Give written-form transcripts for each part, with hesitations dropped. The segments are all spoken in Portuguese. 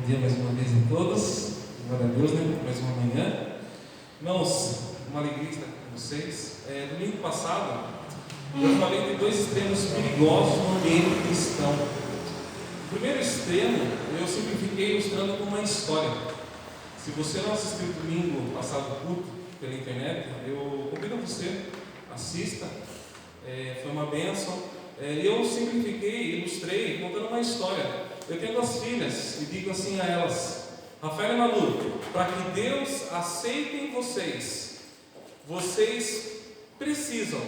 dia mais uma vez a todos. Glória a Deus, né? Mais uma manhã. Irmãos, uma alegria estar aqui com vocês. Domingo passado, eu falei de dois extremos perigosos no ambiente cristão. O primeiro extremo, eu simplifiquei mostrando com uma história. Se você não assistiu o domingo passado o culto pela internet, eu convido você, assista. Foi uma bênção. Eu simplifiquei, ilustrei, contando uma história. Eu tenho duas filhas e digo assim a elas: Rafael e Malu, para que Deus aceite em vocês, vocês precisam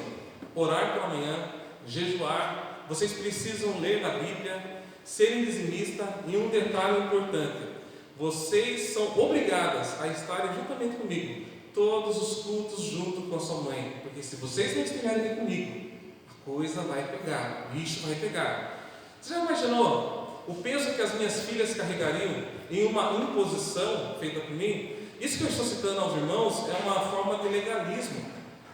orar pela manhã, jejuar, vocês precisam ler a Bíblia, serem dizimistas, e um detalhe importante: vocês são obrigadas a estarem juntamente comigo todos os cultos junto com a sua mãe, porque se vocês não estiverem comigo, a coisa vai pegar, o bicho vai pegar. Você já imaginou o peso que as minhas filhas carregariam em uma imposição feita por mim? Isso que eu estou citando aos irmãos é uma forma de legalismo.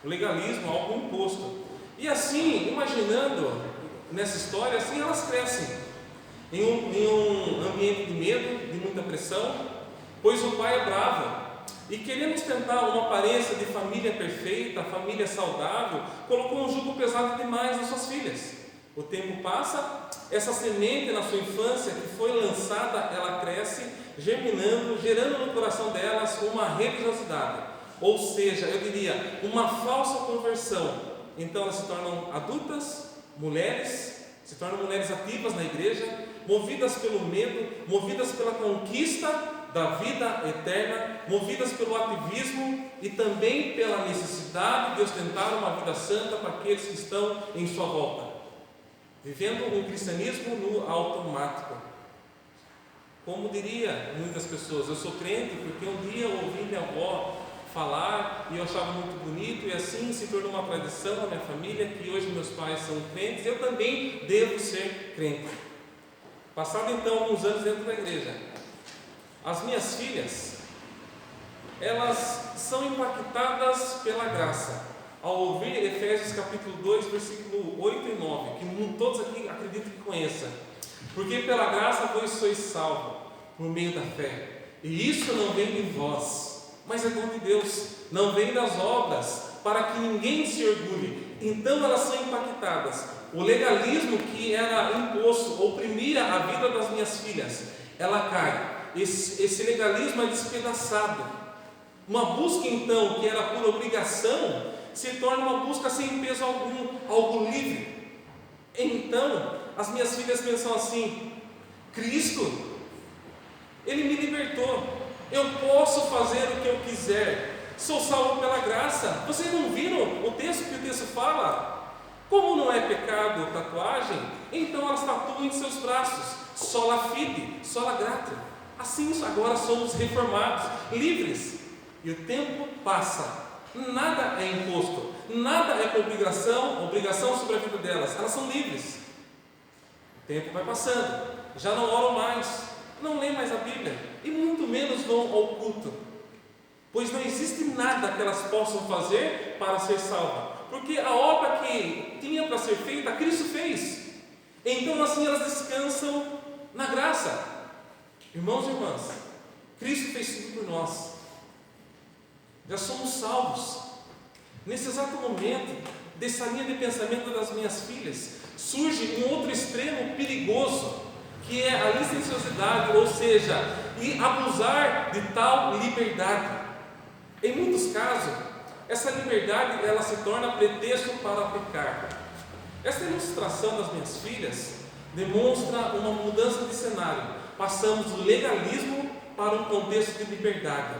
O legalismo é algo imposto. E assim, imaginando nessa história, assim elas crescem em um ambiente de medo, de muita pressão, pois o pai é bravo. E querendo sustentar uma aparência de família perfeita, família saudável, colocou um jugo pesado demais nas suas filhas. O tempo passa, essa semente na sua infância que foi lançada, ela cresce, germinando, gerando no coração delas uma religiosidade, ou seja, eu diria, uma falsa conversão. Então elas se tornam adultas, mulheres, se tornam mulheres ativas na igreja, movidas pelo medo, movidas pela conquista da vida eterna, movidas pelo ativismo e também pela necessidade de ostentar uma vida santa para aqueles que estão em sua volta, vivendo um cristianismo no automático. Como diria muitas pessoas, eu sou crente porque um dia eu ouvi minha avó falar e eu achava muito bonito, e assim se tornou uma tradição na minha família, que hoje meus pais são crentes, eu também devo ser crente. Passado então alguns anos dentro da igreja, as minhas filhas, elas são impactadas pela graça ao ouvir Efésios capítulo 2, versículo 8 e 9, que todos aqui acredito que conheçam. Porque pela graça vós sois salvos por meio da fé, e isso não vem de vós, mas é dom de Deus, não vem das obras, para que ninguém se orgulhe. Então elas são impactadas. O legalismo que era imposto, oprimia a vida das minhas filhas, ela cai. Esse legalismo é despedaçado. Uma busca então que era por obrigação se torna uma busca sem peso algum, algo livre. Então as minhas filhas pensam assim: Cristo, Ele me libertou, eu posso fazer o que eu quiser, sou salvo pela graça. Vocês não viram o texto que o texto fala? Como não é pecado tatuagem, então elas tatuam em seus braços, sola fide, sola grato. Assim agora somos reformados, livres. E o tempo passa, nada é imposto, nada é obrigação sobre a vida delas, elas são livres. O tempo vai passando, já não oram mais, não leem mais a Bíblia, e muito menos vão ao culto, pois não existe nada que elas possam fazer para ser salvas, porque a obra que tinha para ser feita, Cristo fez. Então assim elas descansam na graça. Irmãos e irmãs, Cristo fez tudo por nós, já somos salvos. Nesse exato momento, dessa linha de pensamento das minhas filhas, surge um outro extremo perigoso, que é a licenciosidade, ou seja, e abusar de tal liberdade. Em muitos casos, essa liberdade ela se torna pretexto para pecar. Essa ilustração das minhas filhas demonstra uma mudança de cenário. Passamos do legalismo para um contexto de liberdade.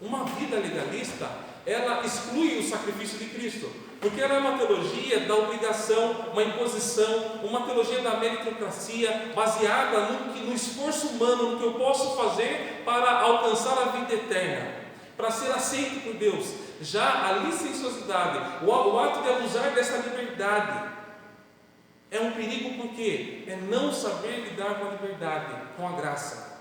Uma vida legalista, ela exclui o sacrifício de Cristo, porque ela é uma teologia da obrigação, uma imposição, uma teologia da meritocracia, baseada no esforço humano, no que eu posso fazer para alcançar a vida eterna, para ser aceito por Deus. Já a licenciosidade, o ato de abusar dessa liberdade, é um perigo, porque é não saber lidar com a liberdade, com a graça.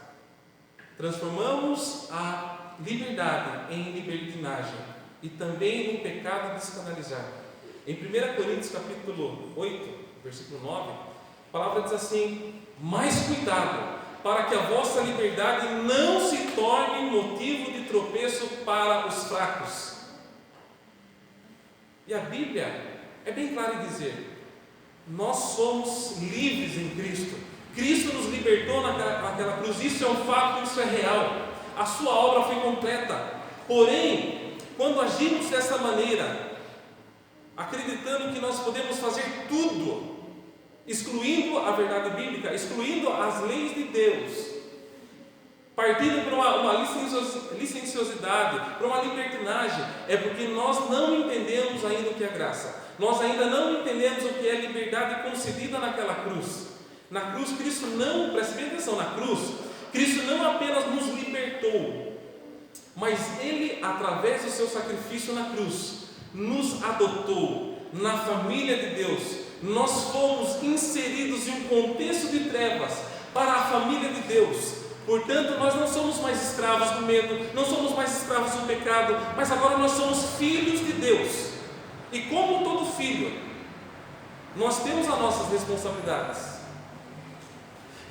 Transformamos a liberdade em libertinagem e também em pecado descanalizado. Em 1 Coríntios capítulo 8, versículo 9, a palavra diz assim: mais cuidado para que a vossa liberdade não se torne motivo de tropeço para os fracos. E a Bíblia é bem clara em dizer: nós somos livres em Cristo. Cristo nos libertou naquela cruz. Isso é um fato, isso é real. A sua obra foi completa. Porém, quando agimos dessa maneira, acreditando que nós podemos fazer tudo, excluindo a verdade bíblica, excluindo as leis de Deus, partindo para uma licenciosidade, para uma libertinagem, é porque nós não entendemos ainda o que é graça. Nós ainda não entendemos o que é liberdade concedida naquela cruz. Na cruz, Cristo não, preste bem atenção, na cruz, Cristo não apenas nos libertou, mas Ele, através do seu sacrifício na cruz, nos adotou na família de Deus. Nós fomos inseridos em um contexto de trevas para a família de Deus. Portanto, nós não somos mais escravos do medo, não somos mais escravos do pecado, mas agora nós somos filhos de Deus. E como todo filho, nós temos as nossas responsabilidades.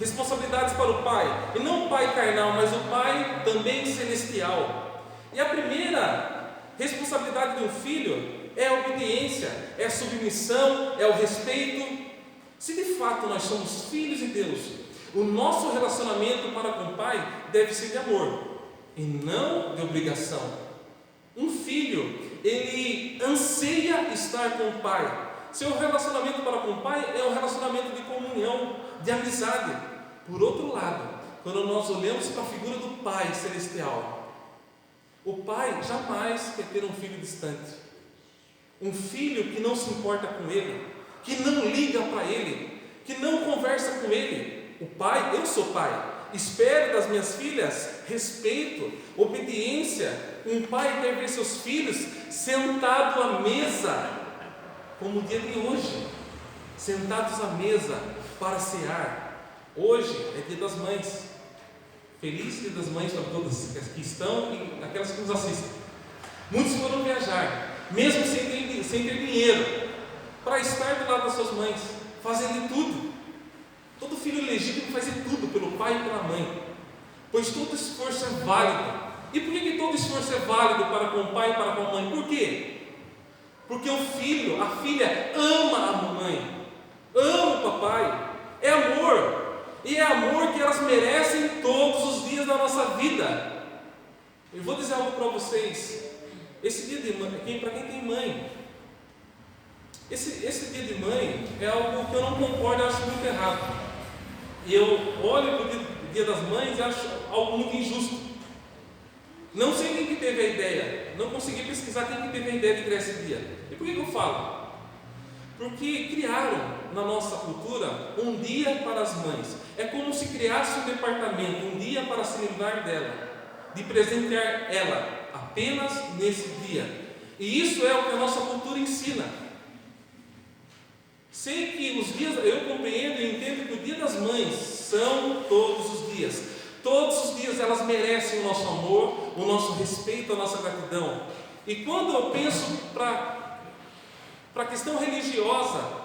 Responsabilidades para o Pai, e não o Pai carnal, mas o Pai também celestial. E a primeira responsabilidade de um filho é a obediência, é a submissão, é o respeito. Se de fato nós somos filhos de Deus, o nosso relacionamento para com o Pai deve ser de amor e não de obrigação. Um filho, ele anseia estar com o Pai. Seu relacionamento para com o Pai é um relacionamento de comunhão, de amizade. Por outro lado, quando nós olhamos para a figura do Pai celestial, o Pai jamais quer ter um filho distante, um filho que não se importa com ele, que não liga para ele, que não conversa com ele. O Pai, eu sou pai, espero das minhas filhas respeito, obediência. Um pai quer ver seus filhos sentados à mesa, como o dia de hoje, sentados à mesa para cear. Hoje é dia das mães. Feliz dia das mães para todas que estão e aquelas que nos assistem. Muitos foram viajar, mesmo sem ter dinheiro, para estar do lado das suas mães, fazendo tudo. Todo filho legítimo faz tudo pelo pai e pela mãe, pois todo esforço é válido. E por que todo esforço é válido para com o pai e para com a mãe? Por quê? Porque o filho, a filha ama a mamãe, ama o papai, é amor, e é amor que elas merecem todos os dias da nossa vida. Eu vou dizer algo para vocês, esse dia de mãe, para quem tem mãe, esse dia de mãe é algo que eu não concordo, eu acho muito errado. E eu olho para o dia das mães e acho algo muito injusto. Não sei quem que teve a ideia, não consegui pesquisar quem que teve a ideia de criar esse dia. E por que eu falo? Porque criaram na nossa cultura um dia para as mães. É como se criasse um departamento, um dia para se lembrar dela, de presentear ela apenas nesse dia. E isso é o que a nossa cultura ensina. Sei que os dias, eu compreendo e entendo que o dia das mães são todos os dias. Todos os dias elas merecem o nosso amor, o nosso respeito, a nossa gratidão. E quando eu penso para a questão religiosa,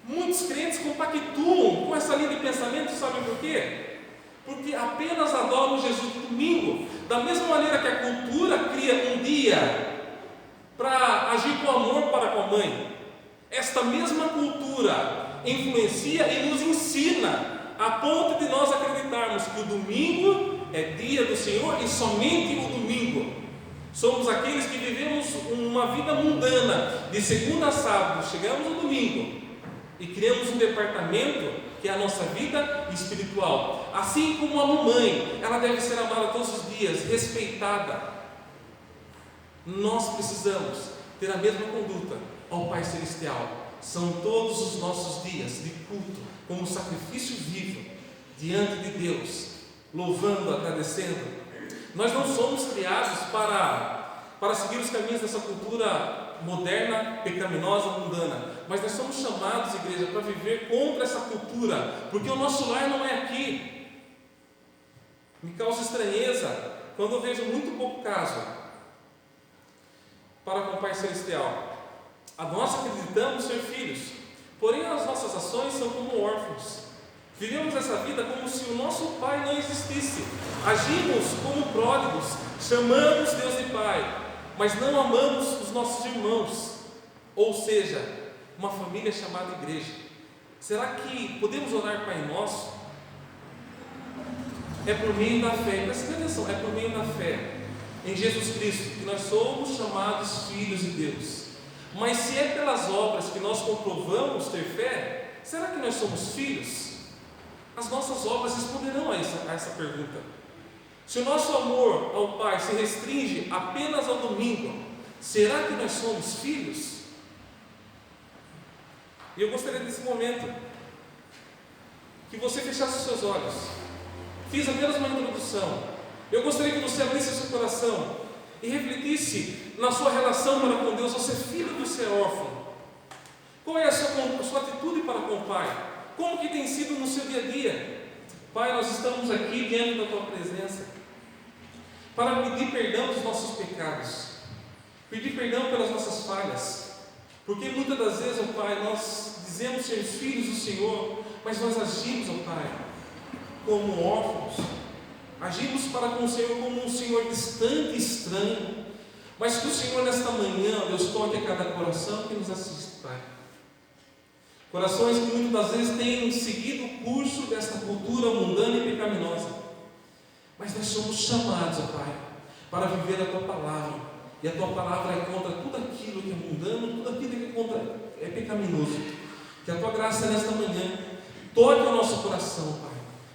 muitos crentes compactuam com essa linha de pensamento, sabem por quê? Porque apenas adoram Jesus no domingo, da mesma maneira que a cultura cria um dia para agir com amor para com a mãe. Esta mesma cultura influencia e nos ensina a ponto de nós acreditarmos que o domingo é dia do Senhor e somente o domingo. Somos aqueles que vivemos uma vida mundana, de segunda a sábado, chegamos no domingo e criamos um departamento que é a nossa vida espiritual. Assim como a mamãe, ela deve ser amada todos os dias, respeitada. Nós precisamos ter a mesma conduta ao Pai Celestial. São todos os nossos dias de culto, como sacrifício vivo diante de Deus, louvando, agradecendo. Nós não somos criados para seguir os caminhos dessa cultura moderna, pecaminosa, mundana, mas nós somos chamados, igreja, para viver contra essa cultura, porque o nosso lar não é aqui. Me causa estranheza quando eu vejo muito pouco caso para com o Pai Celestial. Nós acreditamos ser filhos, porém as nossas ações são como órfãos, Vivemos essa vida como se o nosso Pai não existisse. Agimos como pródigos, chamamos Deus de Pai, mas não amamos os nossos irmãos, ou seja, uma família chamada igreja. Será que podemos orar Pai Nosso? É por meio da fé, presta atenção, é por meio da fé em Jesus Cristo que nós somos chamados filhos de Deus. Mas se é pelas obras que nós comprovamos ter fé, será que nós somos filhos? As nossas obras responderão a essa pergunta. Se o nosso amor ao Pai se restringe apenas ao domingo, será que nós somos filhos? E eu gostaria desse momento que você fechasse os seus olhos. Fiz apenas uma introdução. Eu gostaria que você abrisse o seu coração e refletisse na sua relação para com Deus. Você é filho do seu órfão. Qual é a sua atitude para com o Pai? Como que tem sido no seu dia a dia? Pai, nós estamos aqui diante da Tua presença para pedir perdão dos nossos pecados, pedir perdão pelas nossas falhas, porque muitas das vezes, ó Pai, nós dizemos ser filhos do Senhor, mas nós agimos, ó Pai, como órfãos, agimos para com o Senhor como um Senhor distante e estranho, mas que o Senhor nesta manhã, Deus, toque a cada coração que nos assiste, Pai. Corações que muitas das vezes têm seguido o curso desta cultura mundana e pecaminosa, mas nós somos chamados, ó Pai, para viver a Tua palavra, e a Tua palavra é contra tudo aquilo que é mundano, tudo aquilo que é pecaminoso. Que a Tua graça nesta manhã toque o nosso coração, Pai.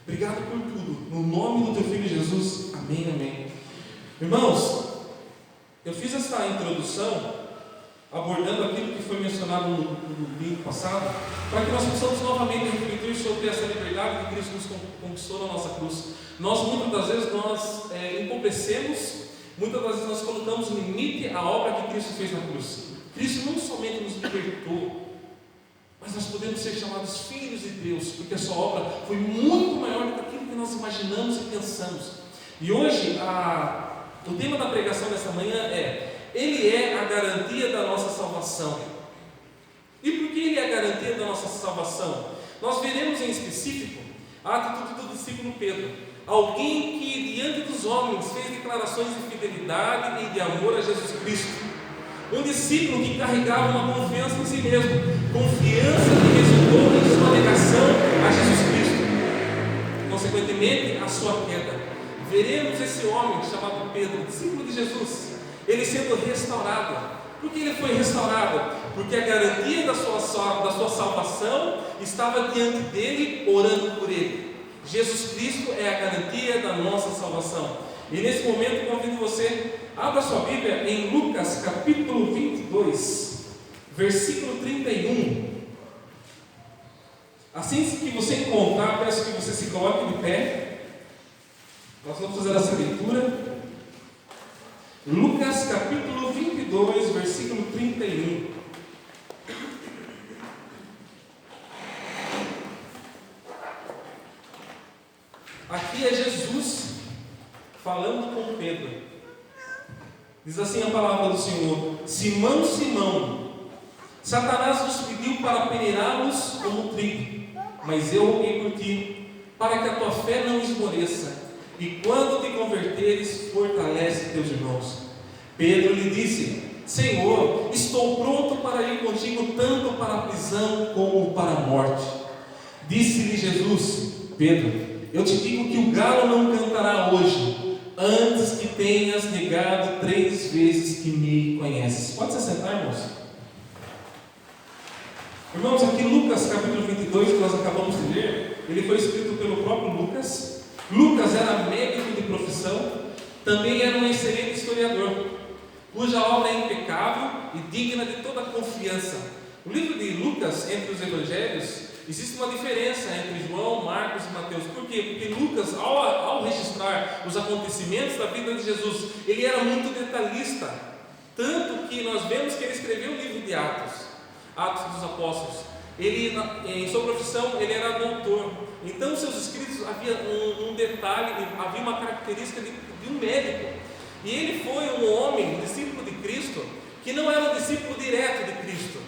Obrigado por tudo, no nome do Teu Filho Jesus, amém, amém. Irmãos, eu fiz essa introdução abordando aquilo que foi mencionado no domingo passado, para que nós possamos novamente refletir sobre essa liberdade que Cristo nos conquistou na nossa cruz. Nós, muitas das vezes, empobrecemos, muitas das vezes nós colocamos limite à obra que Cristo fez na cruz. Cristo não somente nos libertou, mas nós podemos ser chamados filhos de Deus, porque a sua obra foi muito maior do que aquilo que nós imaginamos e pensamos. E hoje, o tema da pregação desta manhã é: Ele é a garantia da nossa salvação. E por que Ele é a garantia da nossa salvação? Nós veremos em específico a atitude do discípulo Pedro, alguém que diante dos homens fez declarações de fidelidade e de amor a Jesus Cristo, um discípulo que carregava uma confiança em si mesmo, confiança que resultou em sua negação a Jesus Cristo, consequentemente a sua queda. Veremos esse homem chamado Pedro, discípulo de Jesus, ele sendo restaurado. Por que ele foi restaurado? Porque a garantia da sua salvação estava diante dele, orando por ele. Jesus Cristo é a garantia da nossa salvação. E nesse momento convido você, abra sua Bíblia em Lucas capítulo 22, versículo 31. Assim que você encontrar, peço que você se coloque de pé. Nós vamos fazer essa leitura. Lucas capítulo 22, versículo 31. Aqui é Jesus falando com Pedro. Diz assim a palavra do Senhor: Simão, Simão, Satanás nos pediu para peneirá-los como trigo, mas eu roguei por ti, para que a tua fé não esmoreça. E quando te converteres, fortalece teus irmãos. Pedro lhe disse: Senhor, estou pronto para ir contigo, tanto para a prisão como para a morte. Disse-lhe Jesus: Pedro, eu te digo que o galo não cantará hoje, antes que tenhas negado 3 vezes que me conheces. Pode se sentar, irmãos? Irmãos, aqui Lucas capítulo 22, que nós acabamos de ler, ele foi escrito pelo próprio Lucas. Lucas era médico de profissão, também era um excelente historiador, cuja obra é impecável e digna de toda confiança. O livro de Lucas, entre os evangelhos, existe uma diferença entre João, Marcos e Mateus. Por quê? Porque Lucas, ao registrar os acontecimentos da vida de Jesus, ele era muito detalhista, tanto que nós vemos que ele escreveu o livro de Atos dos Apóstolos. Ele, em sua profissão, ele era doutor. Então, seus escritos havia um detalhe, havia uma característica de um médico. E ele foi um homem, um discípulo de Cristo, que não era um discípulo direto de Cristo.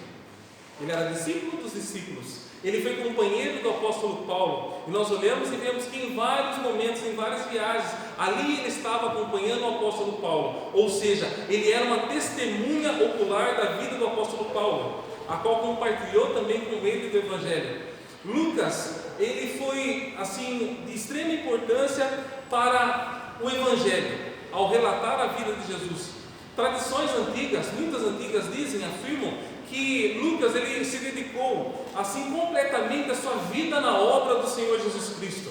Ele era discípulo dos discípulos. Ele foi companheiro do apóstolo Paulo. E nós olhamos e vemos que em vários momentos, em várias viagens, ali ele estava acompanhando o apóstolo Paulo. Ou seja, ele era uma testemunha ocular da vida do apóstolo Paulo, a qual compartilhou também com ele do Evangelho. Lucas, ele foi assim de extrema importância para o Evangelho, ao relatar a vida de Jesus. Tradições antigas, muitas antigas dizem, afirmam que Lucas ele se dedicou assim completamente a sua vida na obra do Senhor Jesus Cristo.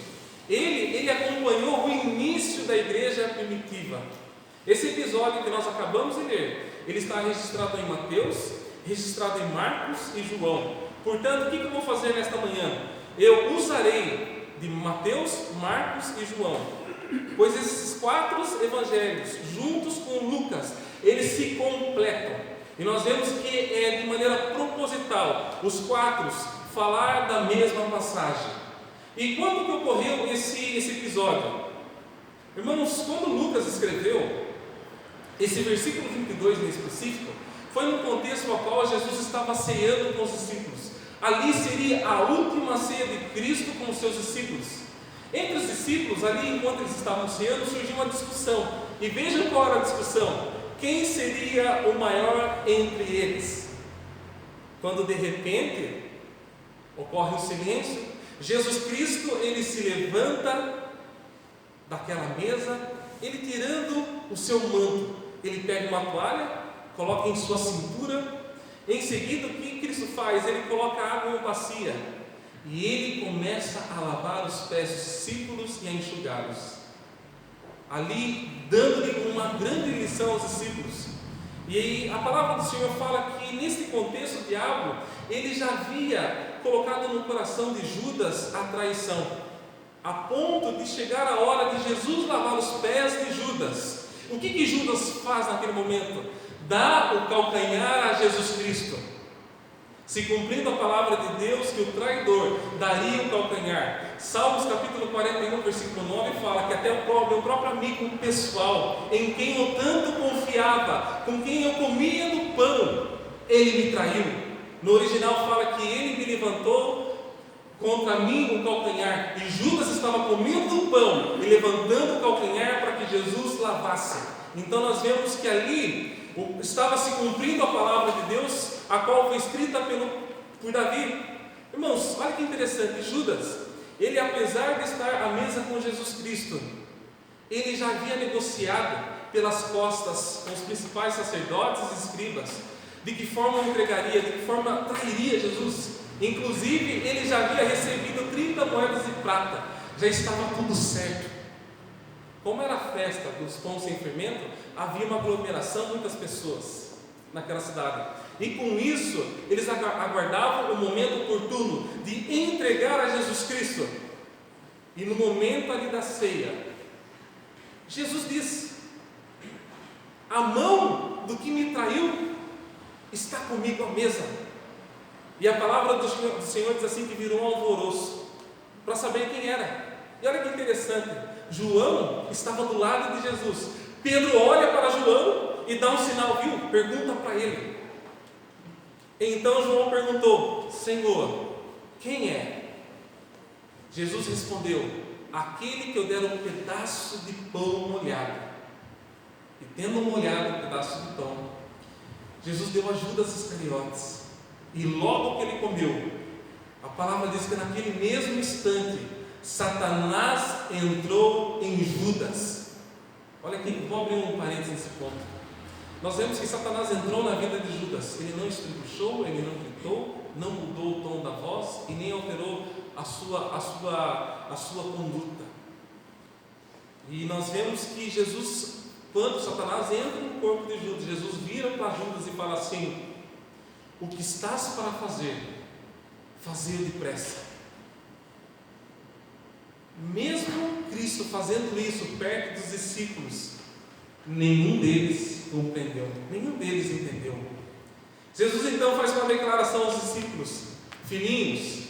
Ele acompanhou o início da igreja primitiva. Esse episódio que nós acabamos de ler, ele está registrado em Mateus, registrado em Marcos e João. Portanto, o que eu vou fazer nesta manhã? Eu usarei de Mateus, Marcos e João, pois esses 4 evangelhos, juntos com Lucas, eles se completam. E nós vemos que é de maneira proposital, os 4 falar da mesma passagem. E quando que ocorreu esse episódio? Irmãos, quando Lucas escreveu esse versículo 22 em específico, foi no contexto ao qual Jesus estava ceando com os discípulos. Ali seria a última ceia de Cristo com os seus discípulos. Entre os discípulos, ali enquanto eles estavam ceando, surgiu uma discussão. E vejam qual era a discussão: quem seria o maior entre eles? Quando de repente ocorre um silêncio, Jesus Cristo ele se levanta daquela mesa, ele tirando o seu manto, ele pega uma toalha, coloca em sua cintura. Em seguida, o que Cristo faz? Ele coloca água em uma bacia e ele começa a lavar os pés dos discípulos e a enxugá-los, ali dando-lhe uma grande lição aos discípulos. E aí a palavra do Senhor fala que nesse contexto o diabo ele já havia colocado no coração de Judas a traição, a ponto de chegar a hora de Jesus lavar os pés de Judas. O que Judas faz naquele momento? Dá o calcanhar a Jesus Cristo, se cumprindo a palavra de Deus que o traidor daria o calcanhar. Salmos capítulo 41, versículo 9 fala que até o meu próprio amigo pessoal, em quem eu tanto confiava, com quem eu comia do pão, ele me traiu. No original fala que ele me levantou contra mim o calcanhar, e Judas estava comendo do pão e levantando o calcanhar para que Jesus lavasse. Então nós vemos que ali estava se cumprindo a palavra de Deus, a qual foi escrita por Davi. Irmãos, olha que interessante, Judas, ele apesar de estar à mesa com Jesus Cristo, ele já havia negociado pelas costas com os principais sacerdotes e escribas, de que forma entregaria, de que forma trairia Jesus. Inclusive, ele já havia recebido 30 moedas de prata, já estava tudo certo. Como era a festa dos pães sem fermento, havia uma aglomeração, muitas pessoas naquela cidade. E com isso, eles aguardavam o momento oportuno de entregar a Jesus Cristo. E no momento ali da ceia, Jesus diz: a mão do que me traiu está comigo à mesa. E a palavra do Senhor diz assim que virou um alvoroço para saber quem era. E olha que interessante, João estava do lado de Jesus. Pedro olha para João e dá um sinal, viu? Pergunta para ele. Então João perguntou: Senhor, quem é? Jesus respondeu: aquele que eu der um pedaço de pão molhado. E tendo molhado um pedaço de pão, Jesus deu a Judas Iscariotes. E logo que ele comeu, a palavra diz que naquele mesmo instante Satanás entrou em Judas. Olha aqui, vou abrir um parênteses nesse ponto. Nós vemos que Satanás entrou na vida de Judas. Ele não estribuchou, ele não gritou, não mudou o tom da voz e nem alterou a sua conduta. E nós vemos que Jesus, quando Satanás entra no corpo de Judas, Jesus vira para Judas e fala assim: o que estás para fazer, fazei depressa. Mesmo Cristo fazendo isso perto dos discípulos, nenhum deles compreendeu, nenhum deles entendeu. Jesus então faz uma declaração aos discípulos: filhinhos,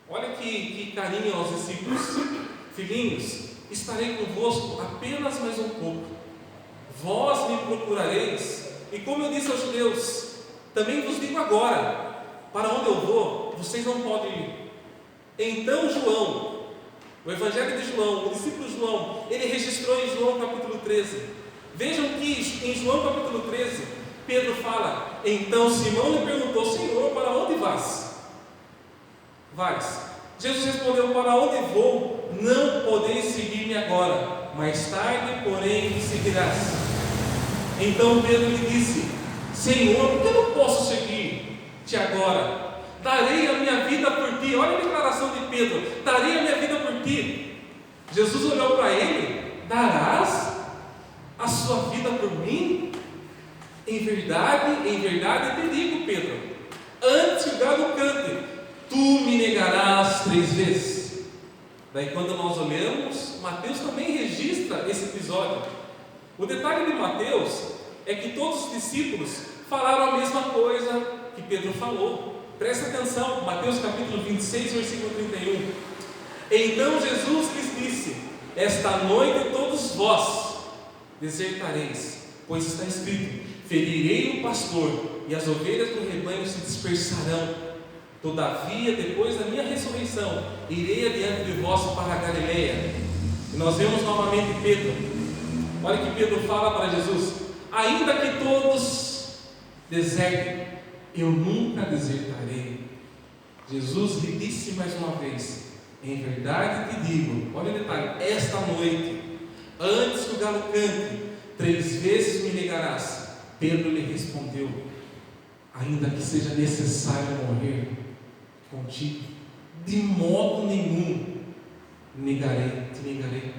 olha que carinho aos discípulos. Filhinhos, estarei convosco apenas mais um pouco. Vós me procurareis, e como eu disse aos judeus, também vos digo agora: para onde eu vou, vocês não podem ir. Então João, o Evangelho de João, o discípulo João, ele registrou em João capítulo 13. Vejam que em João capítulo 13, Pedro fala: então Simão lhe perguntou: Senhor, para onde vais? Jesus respondeu: para onde vou, não podeis seguir-me agora, mais tarde, porém, me seguirás. Então Pedro lhe disse: Senhor, por que não posso seguir-te agora? Darei a minha vida por ti. Olha a declaração de Pedro: darei a minha vida por ti. Jesus olhou para ele: darás a sua vida por mim? Em verdade te digo, Pedro, antes que o galo cante, tu me negarás 3 vezes. Daí quando nós olhamos, Mateus também registra esse episódio. O detalhe de Mateus é que todos os discípulos falaram a mesma coisa que Pedro falou. Presta atenção, Mateus capítulo 26, versículo 31. Então Jesus lhes disse: esta noite todos vós desertareis, pois está escrito: ferirei o pastor, e as ovelhas do rebanho se dispersarão. Todavia, depois da minha ressurreição, irei adiante de vós para a Galileia. E nós vemos novamente Pedro. Olha que Pedro fala para Jesus: ainda que todos desertem, eu nunca desertarei. Jesus lhe disse mais uma vez: em verdade te digo, olha o detalhe, esta noite, antes que o galo cante, 3 vezes me negarás. Pedro lhe respondeu: ainda que seja necessário morrer contigo, de modo nenhum te negarei.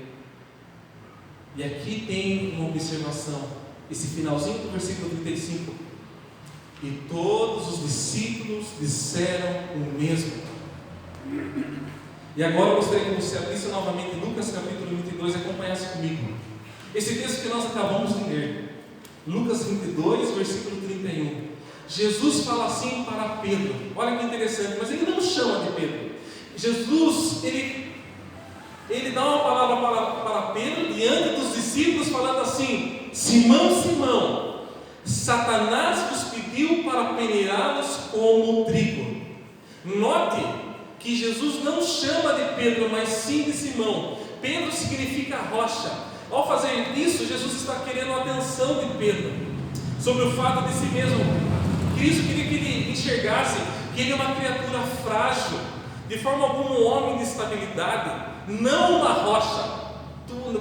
E aqui tem uma observação, esse finalzinho do versículo 35. E todos os discípulos disseram o mesmo. E agora eu gostaria que você abrisse novamente Lucas capítulo 22 e acompanhasse comigo esse texto que nós acabamos de ler. Lucas 22, versículo 31. Jesus fala assim para Pedro. Olha que interessante, mas ele não chama de Pedro. Jesus, ele dá uma palavra para Pedro diante dos discípulos, falando assim: Simão, Simão, Satanás vos pediu para peneirá-los como trigo. Note que Jesus não chama de Pedro, mas sim de Simão. Pedro significa rocha. Ao fazer isso, Jesus está querendo a atenção de Pedro sobre o fato de si mesmo. Cristo queria que ele enxergasse que ele é uma criatura frágil, de forma alguma um homem de estabilidade, não uma rocha.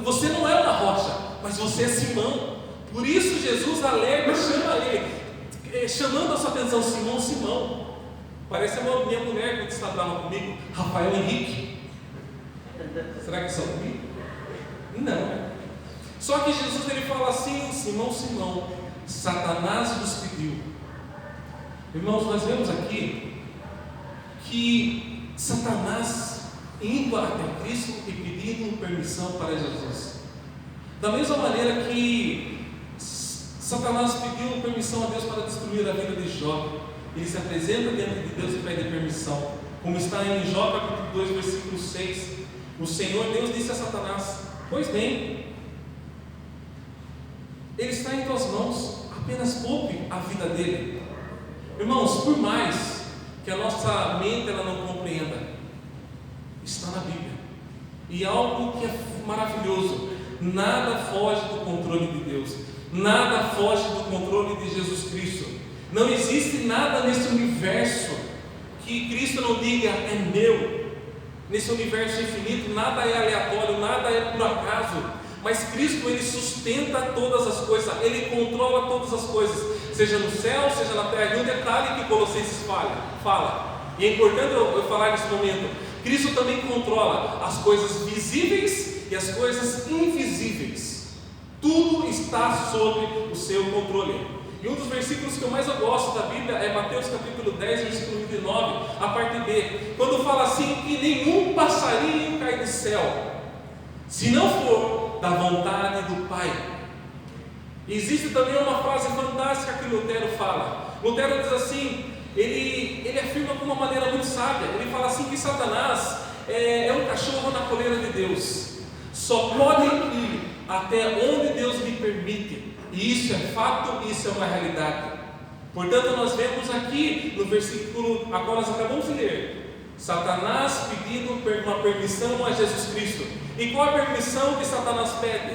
Você não é uma rocha, mas você é Simão. Por isso Jesus alerta, chama ele, chamando a sua atenção: Simão, Simão. Parece a minha mulher quando está brava comigo: Rafael Henrique. Será que são comigo? Não. Só que Jesus ele fala assim: Simão, Simão, Satanás vos pediu. Irmãos, nós vemos aqui que Satanás indo até Cristo e pedindo permissão para Jesus. Da mesma maneira que Satanás pediu permissão a Deus para destruir a vida de Jó, ele se apresenta diante de Deus e pede permissão, como está em Jó capítulo 2, versículo 6. O Senhor Deus disse a Satanás: pois bem, ele está em tuas mãos, apenas poupe a vida dele. Irmãos, por mais que a nossa mente ela não compreenda, está na Bíblia, e algo que é maravilhoso: nada foge do controle de Deus, nada foge do controle de Jesus Cristo. Não existe nada nesse universo que Cristo não diga: é meu. Nesse universo infinito, nada é aleatório, nada é por acaso, mas Cristo ele sustenta todas as coisas, ele controla todas as coisas, seja no céu, seja na terra. E um detalhe que Colossenses fala, e é importante eu falar nesse momento: Cristo também controla as coisas visíveis e as coisas invisíveis. Tudo está sob o seu controle. E um dos versículos que eu mais gosto da Bíblia é Mateus capítulo 10, versículo 29, a parte B, quando fala assim: que nenhum passarinho cai do céu, se não for da vontade do Pai. E existe também uma frase fantástica que Lutero fala. Lutero diz assim, ele afirma de uma maneira muito sábia. Ele fala assim que Satanás é um cachorro na coleira de Deus, só pode ir até onde Deus lhe permite. E isso é fato, isso é uma realidade. Portanto, nós vemos aqui no versículo a qual nós acabamos de ler, Satanás pedindo uma permissão a Jesus Cristo. E qual a permissão que Satanás pede?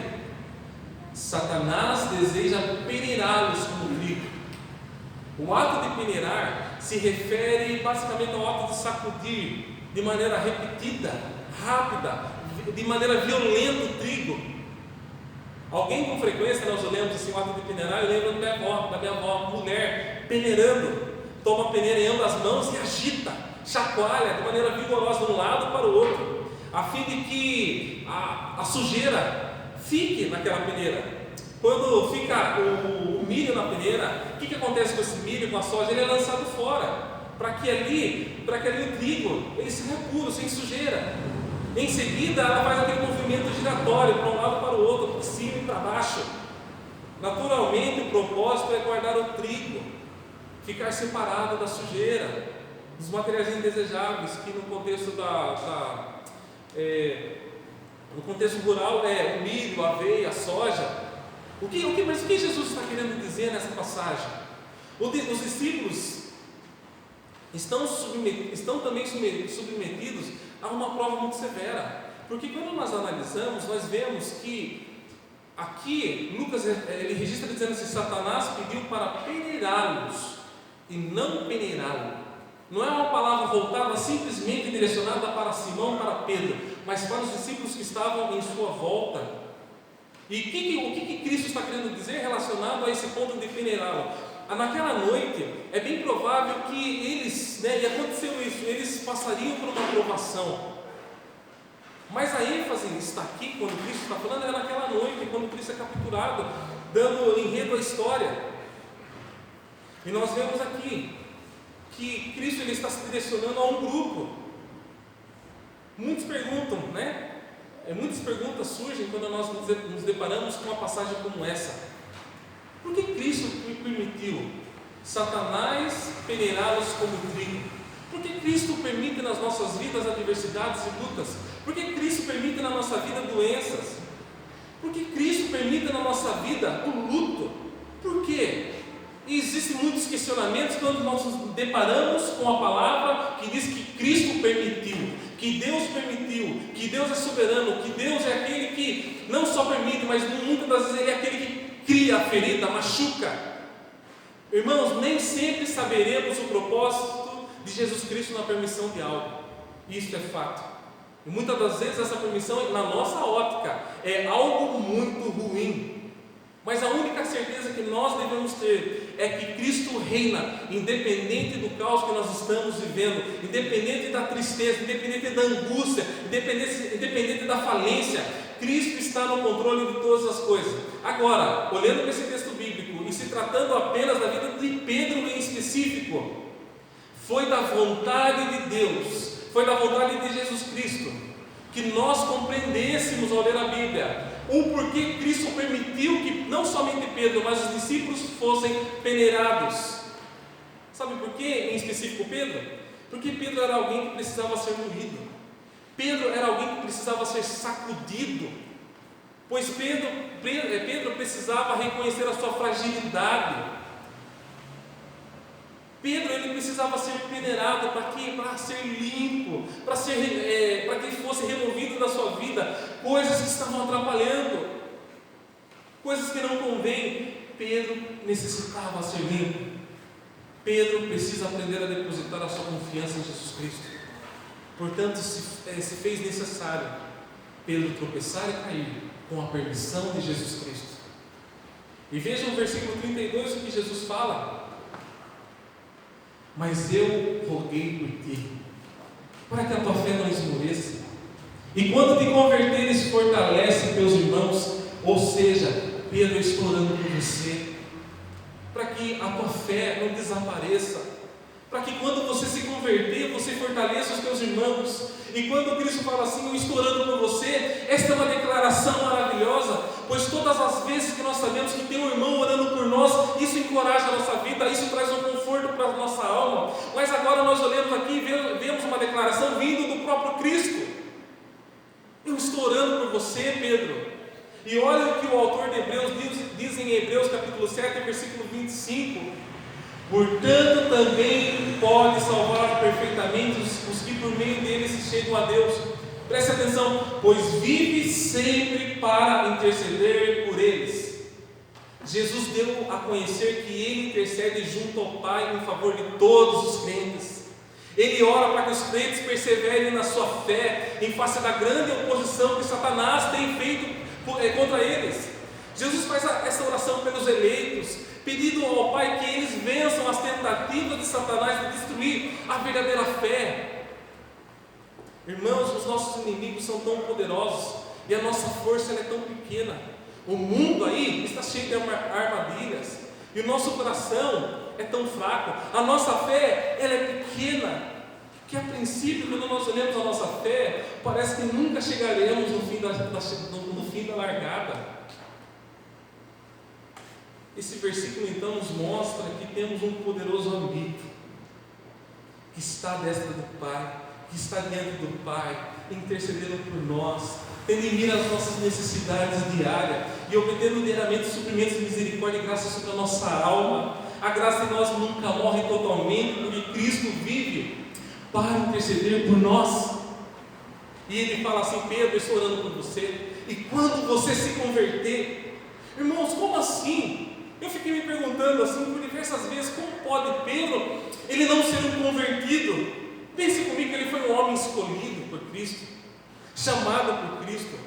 Satanás deseja peneirá-los como trigo. O ato de peneirar se refere basicamente ao ato de sacudir de maneira repetida, rápida, de maneira violenta o trigo. Alguém com frequência, nós olhamos assim, o ato de peneirar, eu lembro da minha avó, mulher, peneirando, toma a peneira em ambas as mãos e agita, chacoalha de maneira vigorosa de um lado para o outro, a fim de que a sujeira fique naquela peneira. Quando fica o milho na peneira, o que acontece com esse milho, com a soja? Ele é lançado fora, para que ali o trigo, ele se puro, sem sujeira. Em seguida, ela faz aquele movimento giratório para um lado para o outro, de cima e para baixo. Naturalmente, o propósito é guardar o trigo, ficar separado da sujeira, dos materiais indesejáveis, que no contexto no contexto rural é o milho, a aveia, a soja. Mas o que Jesus está querendo dizer nessa passagem? Os discípulos estão também submetidos a uma prova muito severa, porque quando nós analisamos, nós vemos que aqui Lucas ele registra dizendo assim: Satanás pediu para peneirá-los e não peneirá-lo. Não é uma palavra voltada simplesmente direcionada para Simão, para Pedro, mas para os discípulos que estavam em sua volta. E o que Cristo está querendo dizer relacionado a esse ponto de peneirá-lo? Naquela noite, é bem provável que eles, e aconteceu isso, eles passariam por uma provação. Mas a ênfase está aqui, quando Cristo está falando, é naquela noite, quando Cristo é capturado, dando enredo à história. E nós vemos aqui que Cristo ele está se direcionando a um grupo. Muitos perguntam, muitas perguntas surgem quando nós nos deparamos com uma passagem como essa. Por que Cristo permitiu Satanás peneirá-los como trigo? Por que Cristo permite nas nossas vidas adversidades e lutas? Por que Cristo permite na nossa vida doenças? Por que Cristo permite na nossa vida o luto? Por quê? E existem muitos questionamentos quando nós nos deparamos com a palavra que diz que Cristo permitiu, que Deus permitiu, que Deus é soberano, que Deus é aquele que não só permite, mas muitas das vezes Ele é aquele que cria a ferida, machuca. Irmãos, nem sempre saberemos o propósito de Jesus Cristo na permissão de algo. Isso é fato. E muitas das vezes essa permissão, na nossa ótica, é algo muito ruim. Mas a única certeza que nós devemos ter é que Cristo reina, independente do caos que nós estamos vivendo, independente da tristeza, independente da angústia, independente da falência. Cristo está no controle de todas as coisas. Agora, olhando para esse texto bíblico e se tratando apenas da vida de Pedro em específico, foi da vontade de Deus, foi da vontade de Jesus Cristo, que nós compreendêssemos ao ler a Bíblia o porquê Cristo permitiu que não somente Pedro, mas os discípulos fossem peneirados. Sabe por quê, em específico Pedro? Porque Pedro era alguém que precisava ser moído. Pedro era alguém que precisava ser sacudido, pois Pedro precisava reconhecer a sua fragilidade. Pedro ele precisava ser peneirado para ser limpo, para que fosse removido da sua vida coisas que estavam atrapalhando, coisas que não convêm. Pedro necessitava ser limpo. Pedro precisa aprender a depositar a sua confiança em Jesus Cristo. Portanto, se fez necessário Pedro tropeçar e cair com a permissão de Jesus Cristo. E veja o versículo 32 o que Jesus fala: mas eu roguei por ti, para que a tua fé não esmoreça, e quando te converteres, fortalece teus irmãos. Ou seja, Pedro explorando por você, para que a tua fé não desapareça, para que quando você se converter, você fortaleça os teus irmãos. E quando Cristo fala assim, eu estou orando por você, esta é uma declaração maravilhosa, pois todas as vezes que nós sabemos que tem um irmão orando por nós, isso encoraja a nossa vida, isso traz um conforto para a nossa alma. Mas agora nós olhamos aqui e vemos uma declaração vindo do próprio Cristo: eu estou orando por você, Pedro. E olha o que o autor de Hebreus diz em Hebreus capítulo 7, versículo 25: Portanto, também pode salvar perfeitamente os que por meio dele se chegam a Deus. Preste atenção, pois vive sempre para interceder por eles. Jesus deu a conhecer que Ele intercede junto ao Pai em favor de todos os crentes. Ele ora para que os crentes perseverem na sua fé, em face da grande oposição que Satanás tem feito contra eles. Jesus faz essa oração pelos eleitos, pedindo ao Pai que eles vençam as tentativas de Satanás de destruir a verdadeira fé. Irmãos, os nossos inimigos são tão poderosos e a nossa força é tão pequena. O mundo aí está cheio de armadilhas e o nosso coração é tão fraco. A nossa fé, ela é pequena, que a princípio, quando nós olhamos a nossa fé, parece que nunca chegaremos no fim da largada. Esse versículo então nos mostra que temos um poderoso amigo que está à destra do Pai, que está diante do Pai, intercedendo por nós, tendo em mira as nossas necessidades diárias e obtendo diariamente suprimentos de misericórdia e graça sobre a nossa alma. A graça em nós nunca morre totalmente, porque Cristo vive para interceder por nós. E ele fala assim: Pedro, eu estou orando por você, e quando você se converter, irmãos, como assim? Eu fiquei me perguntando assim por diversas vezes, como pode Pedro, ele não ser um convertido? Pense comigo que ele foi um homem escolhido por Cristo, chamado por Cristo,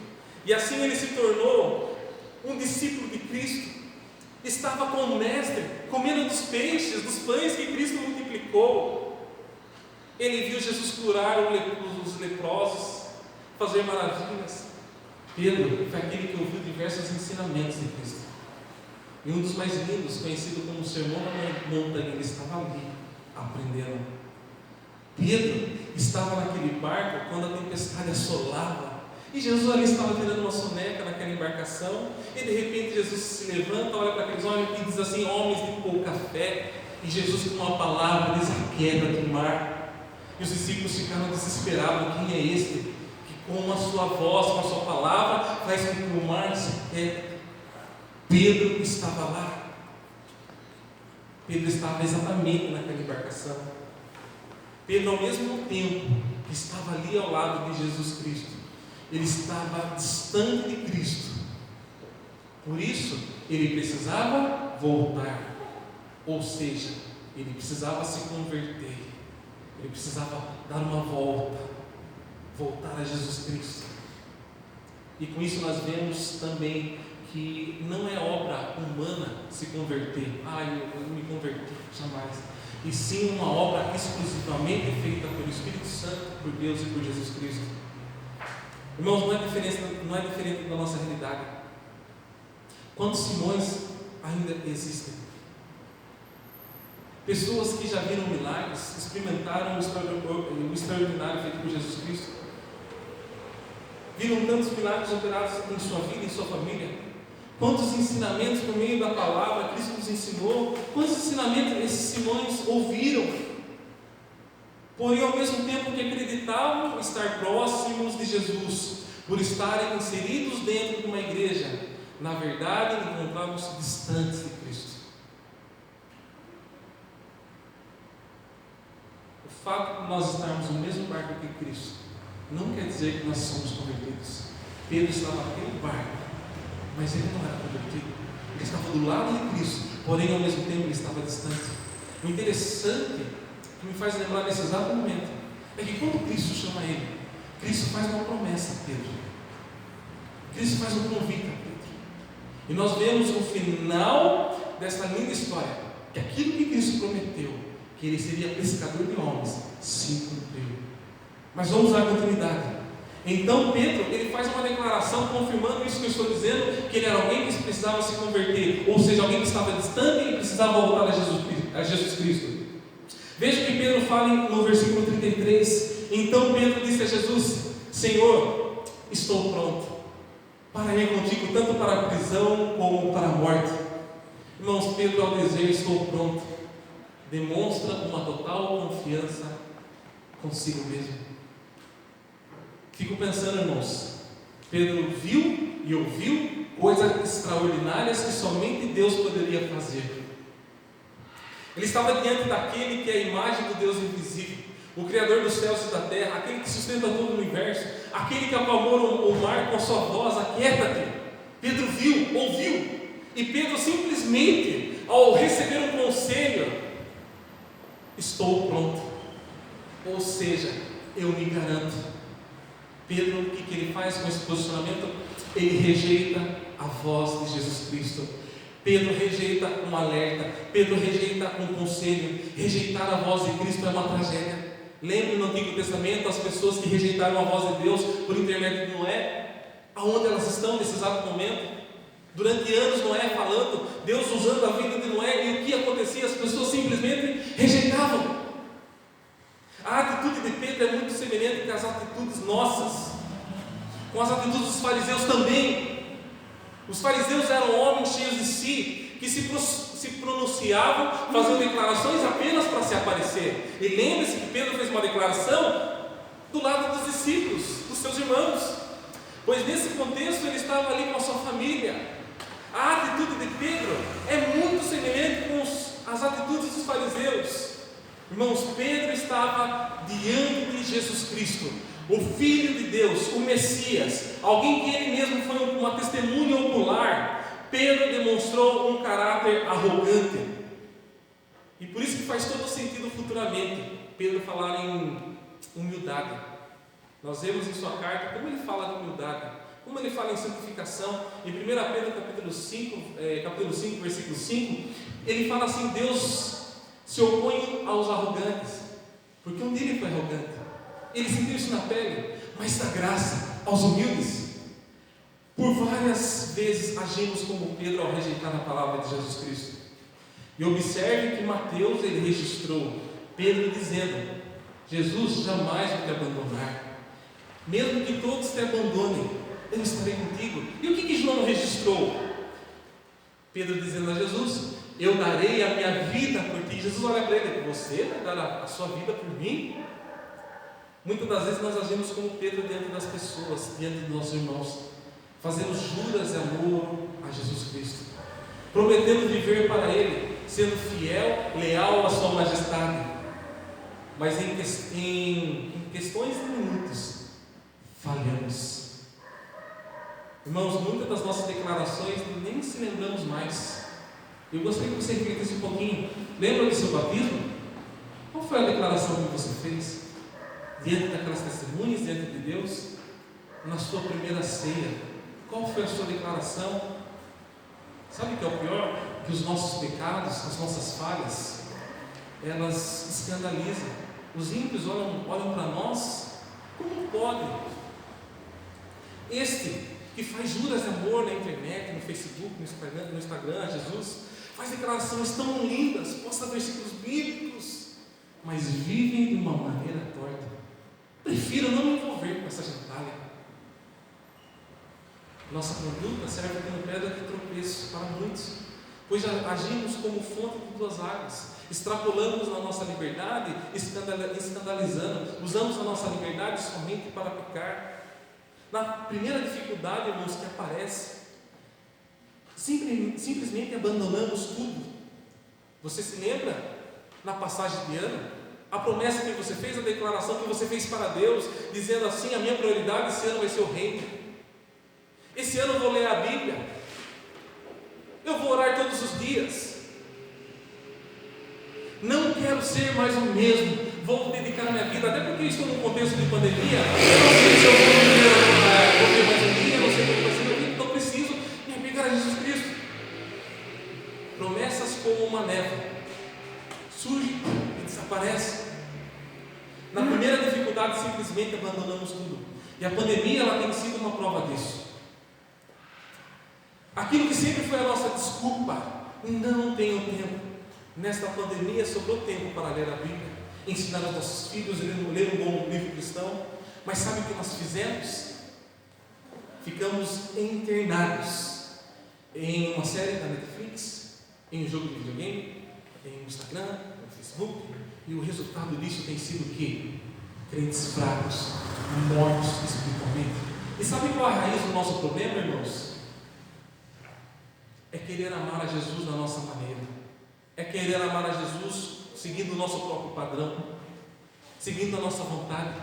e assim ele se tornou um discípulo de Cristo. Estava com o mestre, comendo dos peixes, dos pães que Cristo multiplicou. Ele viu Jesus curar os leprosos, fazer maravilhas. Pedro foi aquele que ouviu diversos ensinamentos de Cristo. E um dos mais lindos, conhecido como o Sermão da Montanha, ele estava ali, aprendendo. Pedro estava naquele barco quando a tempestade assolava. E Jesus ali estava tirando uma soneca naquela embarcação. E de repente Jesus se levanta, olha para aqueles homens e diz assim: homens de pouca fé. E Jesus, com uma palavra, diz a queda do mar. E os discípulos ficaram desesperados: quem é este que com a sua voz, com a sua palavra, faz com que o mar se quede? Pedro estava lá. Pedro estava exatamente naquela embarcação. Pedro, ao mesmo tempo que estava ali ao lado de Jesus Cristo, ele estava distante de Cristo. Por isso, ele precisava voltar. Ou seja, ele precisava se converter. Ele precisava dar uma volta, voltar a Jesus Cristo. E com isso nós vemos também que não é obra humana se converter. Eu me converti, jamais. E sim uma obra exclusivamente feita pelo Espírito Santo, por Deus e por Jesus Cristo. Irmãos, não é diferente da nossa realidade. Quantos Simões ainda existem? Pessoas que já viram milagres, experimentaram o extraordinário feito por Jesus Cristo, viram tantos milagres operados em sua vida, em sua família. Quantos ensinamentos por meio da palavra Cristo nos ensinou, quantos ensinamentos esses Simões ouviram, porém ao mesmo tempo que acreditavam estar próximos de Jesus, por estarem inseridos dentro de uma igreja, na verdade encontravam-se distantes de Cristo. O fato de nós estarmos no mesmo barco que Cristo não quer dizer que nós somos convertidos. Pedro estava naquele barco, mas ele não era convertido. Ele estava do lado de Cristo, porém ao mesmo tempo ele estava distante. O interessante, que me faz lembrar nesse exato momento, é que quando Cristo chama ele, Cristo faz uma promessa a Pedro. Cristo faz um convite a Pedro. E nós vemos no final desta linda história, que aquilo que Cristo prometeu, que ele seria pescador de homens, se cumpriu. Mas vamos dar continuidade. Então Pedro, ele faz uma declaração confirmando isso que eu estou dizendo, que ele era alguém que precisava se converter, ou seja, alguém que estava distante e precisava voltar a Jesus Cristo. Veja que Pedro fala no versículo 33. Então Pedro disse a Jesus: Senhor, estou pronto para ir contigo, tanto para a prisão como para a morte. Irmãos, Pedro, ao dizer estou pronto, demonstra uma total confiança consigo mesmo. Fico pensando, irmãos, Pedro viu e ouviu coisas extraordinárias que somente Deus poderia fazer. Ele estava diante daquele que é a imagem do Deus invisível, o Criador dos céus e da terra, aquele que sustenta todo o universo, aquele que acalmou o mar com a sua voz: aquieta-te. Pedro viu, ouviu, e Pedro simplesmente, ao receber um conselho: estou pronto. Ou seja, eu me garanto. Pedro, o que ele faz com esse posicionamento? Ele rejeita a voz de Jesus Cristo. Pedro rejeita um alerta, Pedro rejeita um conselho. Rejeitar a voz de Cristo é uma tragédia. Lembre no Antigo Testamento as pessoas que rejeitaram a voz de Deus por intermédio de Noé, aonde elas estão nesse exato momento. Durante anos Noé falando, Deus usando a vida de Noé, e o que acontecia? As pessoas simplesmente rejeitavam. A atitude de Pedro é muito semelhante com as atitudes nossas, com as atitudes dos fariseus também. Os fariseus eram homens cheios de si, que se pronunciavam, faziam declarações apenas para se aparecer. E lembre-se que Pedro fez uma declaração do lado dos discípulos, dos seus irmãos, pois nesse contexto ele estava ali com a sua família. A atitude de Pedro é muito semelhante com as atitudes dos fariseus. Irmãos, Pedro estava diante de Jesus Cristo, o Filho de Deus, o Messias, alguém que ele mesmo foi uma testemunha ocular. Pedro demonstrou um caráter arrogante, e por isso que faz todo sentido futuramente Pedro falar em humildade. Nós vemos em sua carta como ele fala de humildade, como ele fala em santificação. Em 1 Pedro capítulo 5, versículo 5, ele fala assim: Deus se opõe aos arrogantes, porque um dia ele foi arrogante, ele sentiu isso na pele, mas dá graça aos humildes. Por várias vezes agimos como Pedro ao rejeitar a palavra de Jesus Cristo. E observe que Mateus ele registrou Pedro dizendo: Jesus jamais vai te abandonar, mesmo que todos te abandonem, eu estarei contigo. E o que João registrou? Pedro dizendo a Jesus: eu darei a minha vida por ti. Jesus olha para ele: você vai dar a sua vida por mim? Muitas das vezes nós agimos como Pedro diante das pessoas, diante dos nossos irmãos. Fazemos juras de amor a Jesus Cristo, prometendo viver para Ele, sendo fiel, leal à sua majestade. Mas em questões de minutos, falhamos. Irmãos, muitas das nossas declarações nem se lembramos mais. Eu gostaria que você refletisse um pouquinho. Lembra do seu batismo? Qual foi a declaração que você fez diante daquelas testemunhas, diante de Deus? Na sua primeira ceia, qual foi a sua declaração? Sabe o que é o pior? Que os nossos pecados, as nossas falhas, elas escandalizam. Os ímpios olham para nós: como pode este que faz juras de amor na internet, no Facebook, no Instagram, a Jesus, faz declarações tão lindas, posta versículos bíblicos, mas vivem de uma maneira torta? Prefiro não me envolver com essa gentalha. Nossa conduta serve como pedra de tropeço para muitos, pois agimos como fonte de duas águas, extrapolamos na nossa liberdade, escandalizando, usamos a nossa liberdade somente para pecar. Na primeira dificuldade, irmãos, que aparece, simplesmente abandonamos tudo. Você se lembra na passagem de Ana? A promessa que você fez, a declaração que você fez para Deus, dizendo assim: a minha prioridade esse ano vai ser o reino. Esse ano eu vou ler a Bíblia, eu vou orar todos os dias, não quero ser mais o mesmo, vou dedicar a minha vida, até porque estou num contexto de pandemia, eu não sei se eu vou viver mais um dia, eu não sei como vai ser meu vida, então preciso me apegar a Jesus Cristo. Promessas como uma névoa, surge e desaparece. Na primeira dificuldade simplesmente abandonamos tudo, e a pandemia ela tem sido uma prova disso. Aquilo que sempre foi a nossa desculpa: não tenho tempo. Nesta pandemia sobrou tempo para ler a Bíblia, ensinar aos nossos filhos a ler um bom livro cristão. Mas sabe o que nós fizemos? Ficamos internados em uma série da Netflix, em um jogo de videogame, em um Instagram, no Facebook, e o resultado disso tem sido o quê? Crentes fracos, mortos espiritualmente. E sabe qual é a raiz do nosso problema, irmãos? É querer amar a Jesus da nossa maneira. é querer amar a Jesus seguindo o nosso próprio padrão, seguindo a nossa vontade.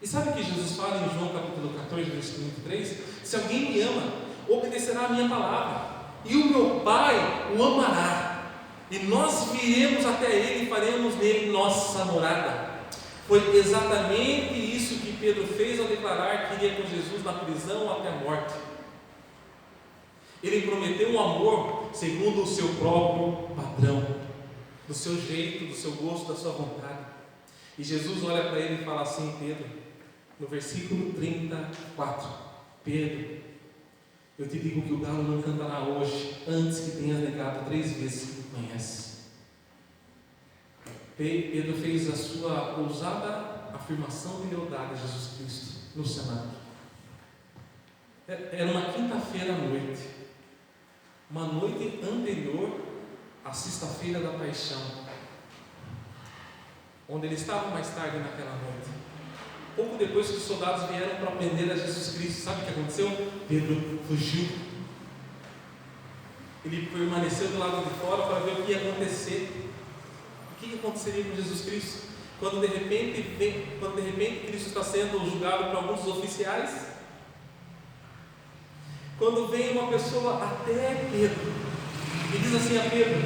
E sabe o que Jesus fala em João capítulo 14, versículo 23? Se alguém me ama, obedecerá a minha palavra, e o meu Pai o amará, e nós viremos até Ele e faremos nele nossa morada. Foi exatamente isso que Pedro fez ao declarar que iria com Jesus na prisão até a morte. Ele prometeu um amor segundo o seu próprio padrão, do seu jeito, do seu gosto, da sua vontade. E Jesus olha para ele e fala assim, Pedro, no versículo 34, Pedro, eu te digo que o galo não cantará hoje, antes que tenhas negado 3 vezes que me conhece. Pedro fez a sua ousada afirmação de lealdade a Jesus Cristo no cenáculo. Era uma quinta-feira à noite, uma noite anterior à sexta-feira da paixão, onde ele estava mais tarde naquela noite. Pouco depois que os soldados vieram para prender a Jesus Cristo, sabe o que aconteceu? Pedro fugiu. Ele permaneceu do lado de fora para ver o que ia acontecer. O que aconteceria com Jesus Cristo? Quando de repente Cristo está sendo julgado por alguns dos oficiais, quando vem uma pessoa até Pedro e diz assim a Pedro: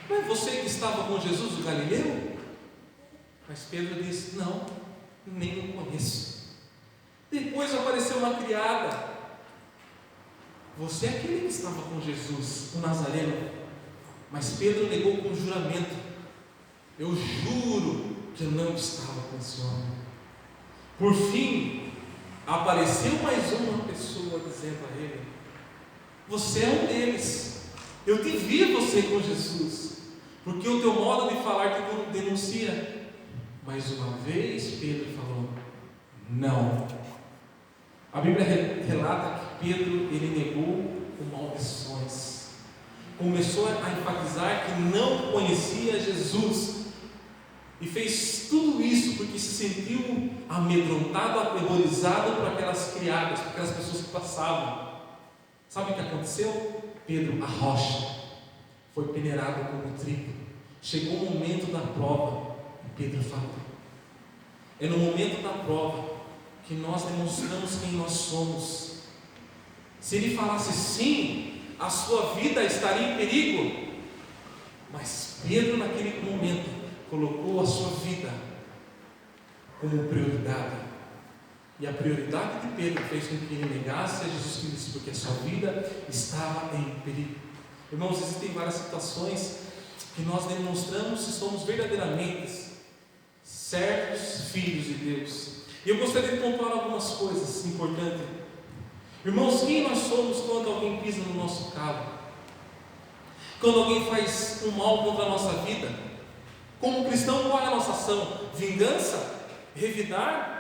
não é você que estava com Jesus o Galileu? Mas Pedro disse: não, nem o conheço. Depois apareceu uma criada: você é aquele que estava com Jesus, o Nazareno. Mas Pedro negou com juramento: eu juro que eu não estava com esse homem. Por fim, apareceu mais uma pessoa dizendo a ele: você é um deles, eu te vi você com Jesus, porque o teu modo de falar te denuncia. Mais uma vez Pedro falou: não. A Bíblia relata que Pedro, ele negou com maldições, começou a enfatizar que não conhecia Jesus, e fez tudo isso porque se sentiu amedrontado, aterrorizado por aquelas criadas, por aquelas pessoas que passavam. Sabe o que aconteceu? Pedro, a rocha, foi peneirado como trigo. Chegou o momento da prova e Pedro falou. É no momento da prova que nós demonstramos quem nós somos. Se ele falasse sim, a sua vida estaria em perigo. Mas Pedro, naquele momento, colocou a sua vida como prioridade. E a prioridade de Pedro fez com que ele negasse a Jesus Cristo, porque a sua vida estava em perigo. Irmãos, existem várias situações que nós demonstramos se somos verdadeiramente servos, filhos de Deus. E eu gostaria de pontuar algumas coisas importantes. Irmãos, quem nós somos quando alguém pisa no nosso calo? Quando alguém faz um mal contra a nossa vida? Como cristão, qual é a nossa ação? Vingança? Revidar?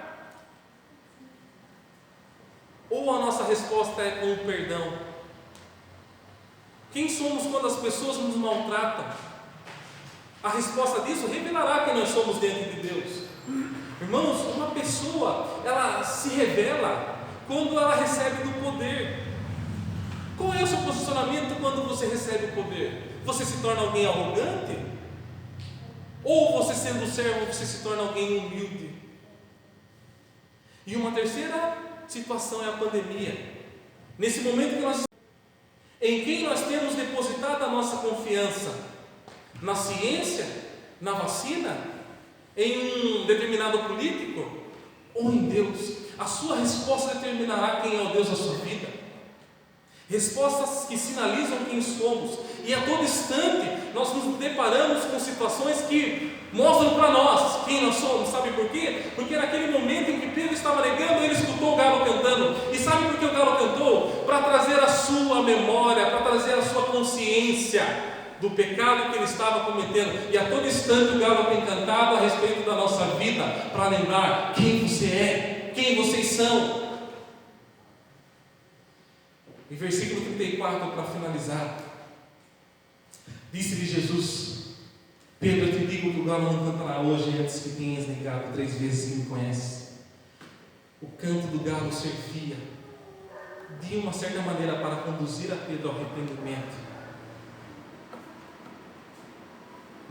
Ou a nossa resposta é com o perdão? Quem somos quando as pessoas nos maltratam? A resposta disso revelará quem nós somos diante de Deus. Irmãos, uma pessoa, ela se revela quando ela recebe do poder. Qual é o seu posicionamento quando você recebe o poder? Você se torna alguém arrogante? Ou você, sendo servo, você se torna alguém humilde? E uma terceira situação é a pandemia. Nesse momento em quem nós temos depositado a nossa confiança? Na ciência? Na vacina? Em um determinado político? Ou em Deus? A sua resposta determinará quem é o Deus da sua vida. Respostas que sinalizam quem somos. E a todo instante nós nos deparamos com situações que mostram para nós quem nós somos. Sabe por quê? Porque naquele momento em que Pedro estava negando, ele escutou o galo cantando. E sabe por que o galo cantou? Para trazer a sua memória, para trazer a sua consciência do pecado que ele estava cometendo. E a todo instante o galo tem cantado a respeito da nossa vida, para lembrar quem você é, quem vocês são. Em versículo 34, para finalizar, disse-lhe Jesus: Pedro, eu te digo que o galo não cantará hoje antes que tenhas negado 3 vezes que me conheces. O canto do galo servia de uma certa maneira para conduzir a Pedro ao arrependimento.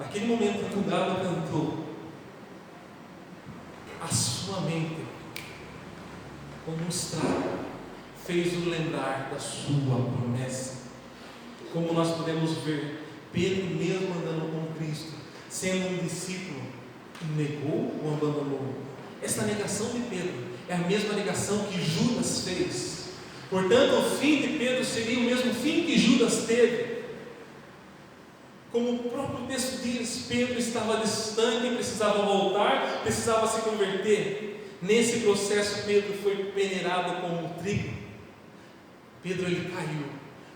naquele momento que o galo cantou, a sua mente, como um estrago, fez-o lembrar da sua promessa. Como nós podemos ver, Pedro, mesmo andando com Cristo, sendo um discípulo, negou ou abandonou. Esta negação de Pedro é a mesma negação que Judas fez. Portanto, o fim de Pedro seria o mesmo fim que Judas teve. Como o próprio texto diz, Pedro estava distante, precisava voltar, precisava se converter. Nesse processo, Pedro foi peneirado como um trigo. Pedro, ele caiu.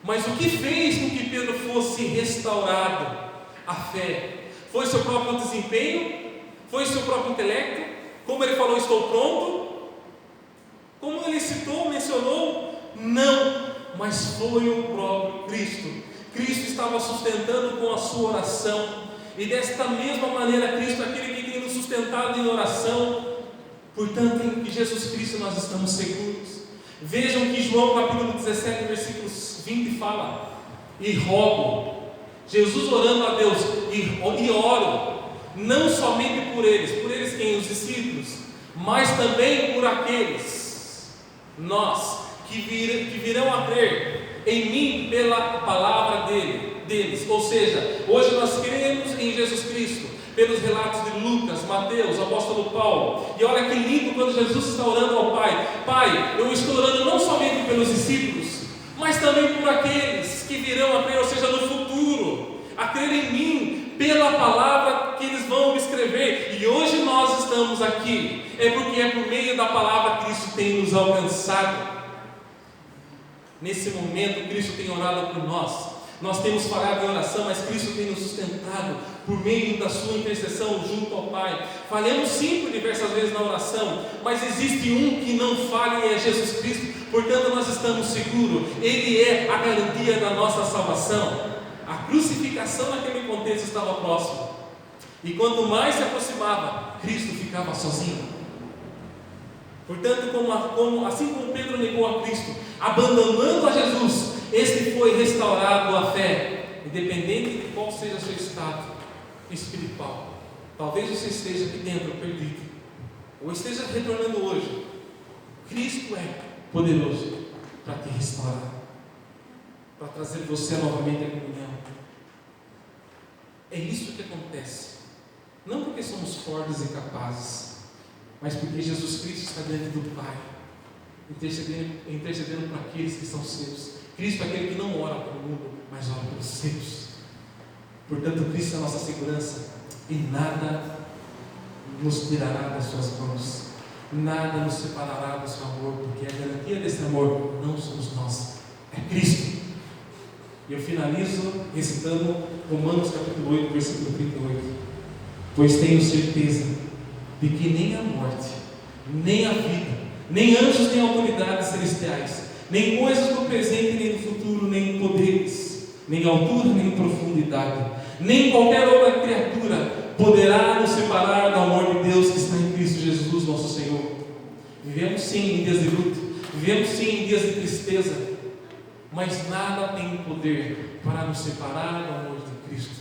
Mas o que fez com que Pedro fosse restaurado? A fé. Foi seu próprio desempenho? Foi seu próprio intelecto? Como ele falou, estou pronto? Como ele citou, mencionou? Não, mas foi o próprio Cristo. Cristo estava sustentando com a sua oração, e desta mesma maneira Cristo é aquele que tem nos sustentado em oração. Portanto, em Jesus Cristo nós estamos seguros. Vejam que João capítulo 17, versículos 20 fala: e rogo, Jesus orando a Deus, e oro, não somente por eles quem? Os discípulos, mas também por aqueles, nós, que virão a crer em mim pela palavra deles. Ou seja, hoje nós cremos em Jesus Cristo pelos relatos de Lucas, Mateus, apóstolo Paulo. E olha que lindo quando Jesus está orando ao Pai: Pai, eu estou orando não somente pelos discípulos, mas também por aqueles que virão a crer, ou seja, no futuro, a crer em mim pela palavra que eles vão me escrever. E hoje nós estamos aqui, é porque é por meio da palavra que Cristo tem nos alcançado. Nesse momento, Cristo tem orado por nós. Nós temos falhado em oração, mas Cristo tem nos sustentado por meio da sua intercessão junto ao Pai. Falhamos sim por diversas vezes na oração, mas existe um que não falha e é Jesus Cristo. Portanto, nós estamos seguros. Ele é a garantia da nossa salvação. A crucificação naquele contexto estava próxima, e quanto mais se aproximava, Cristo ficava sozinho. Portanto, assim como Pedro negou a Cristo, abandonando a Jesus, este foi restaurado à fé, independente de qual seja o seu estado espiritual. Talvez você esteja aqui dentro perdido, ou esteja retornando hoje. Cristo é poderoso para te restaurar, para trazer você novamente à comunhão. É isso que acontece, não porque somos fortes e capazes, mas porque Jesus Cristo está diante do Pai, intercedendo para aqueles que são seus. Cristo é aquele que não ora para o mundo, mas ora pelos seus. Portanto, Cristo é a nossa segurança, e nada nos tirará das suas mãos, nada nos separará do seu amor, porque a garantia desse amor não somos nós, é Cristo. E eu finalizo recitando Romanos capítulo 8, versículo 38. Pois tenho certeza de que nem a morte, nem a vida, nem anjos, nem autoridades celestiais, nem coisas do presente, nem do futuro, nem poderes, nem altura, nem profundidade, nem qualquer outra criatura poderá nos separar do amor de Deus que está em Cristo Jesus nosso Senhor. Vivemos sim em dias de luto, vivemos sim em dias de tristeza, mas nada tem poder para nos separar do amor de Cristo,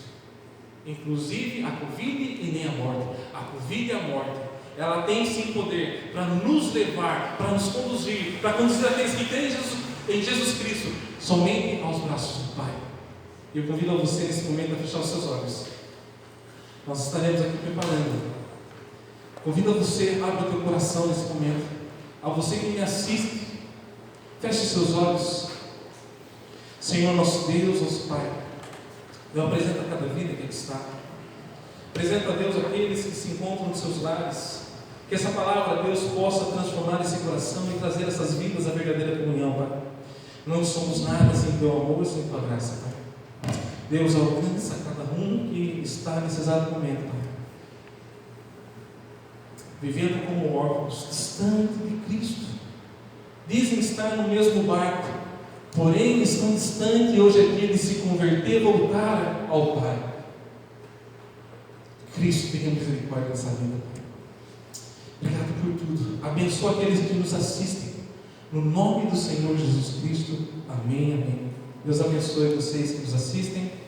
inclusive a Covid e nem a morte. A Covid e a morte, ela tem sim poder para nos levar, para nos conduzir, para conduzir aqueles que creem em Jesus Cristo somente aos braços do Pai. E eu convido a você nesse momento a fechar os seus olhos. Nós estaremos aqui preparando. Convido a você, abra o teu coração nesse momento. A você que me assiste, feche seus olhos. Senhor nosso Deus, nosso Pai, eu apresento a cada vida que aqui está. Apresento a Deus aqueles que se encontram nos seus lares. Que essa palavra, Deus, possa transformar esse coração e trazer essas vidas à verdadeira comunhão, Pai. Não somos nada sem teu amor, sem tua graça, Pai. Deus, alcança cada um que está nesse exato momento, Pai, vivendo como órfãos, distante de Cristo. Dizem estar no mesmo barco, porém estão distantes, e hoje é dia de se converter, voltar ao Pai. Cristo, tenha misericórdia dessa vida, Pai. Obrigado por tudo. Abençoa aqueles que nos assistem, no nome do Senhor Jesus Cristo. Amém, amém. Deus abençoe vocês que nos assistem.